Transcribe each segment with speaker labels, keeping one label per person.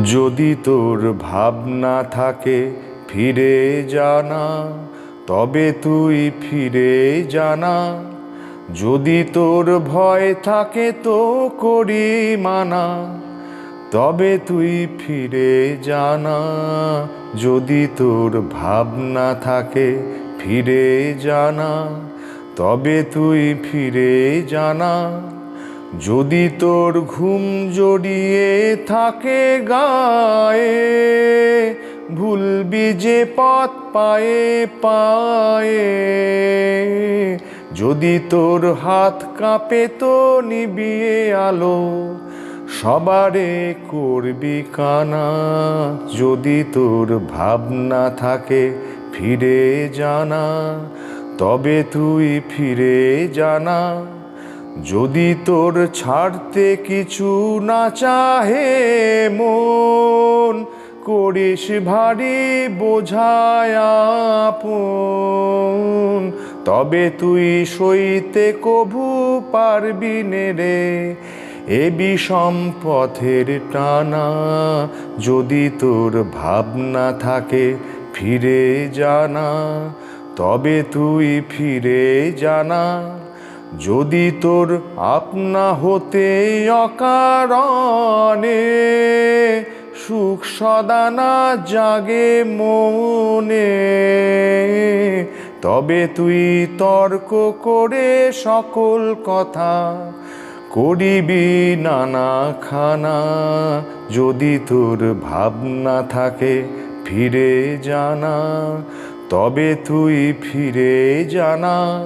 Speaker 1: যদি তোর ভাবনা থাকে ফিরে জানা, তবে তুই ফিরে জানা। যদি তোর ভয় থাকে তো করি মানা, তবে তুই ফিরে জানা। যদি তোর ভাবনা থাকে ফিরে জানা, তবে তুই ফিরে জানা। যদি তোর ঘুম জড়িয়ে থাকে গায়ে, ভুলবি যে পথ পায়ে পায়ে। যদি তোর হাত কাঁপে তো নিবিয়ে আলো, সবারে করবি কানা। যদি তোর ভাবনা থাকে ফিরে জানা, তবে তুই ফিরে জানা। যদি তোর ছাড়তে কিছু না চাহে মন, করিস ভারী বোঝায় আপন, তবে তুই সইতে কভু পারবি নে রে এ বিষম পথের টানা। যদি তোর ভাবনা থাকে ফিরে জানা, তবে তুই ফিরে জানা। যদি তোর আপনা হতে অকারণে সুখ সদা না জাগে মনে, তবে তুই তর্ক করে সকল কথা করিবি নানা খানা। যদি তোর ভাবনা থাকে ফিরে জানা, তবে তুই ফিরে জানা।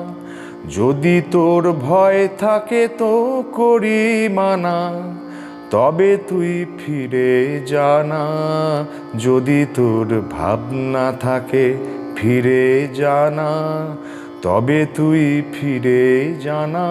Speaker 1: যদি তোর ভয় থাকে তো করি মানা, তবে তুই ফিরে জানা। যদি তোর ভাবনা থাকে ফিরে জানা, তবে তুই ফিরে জানা।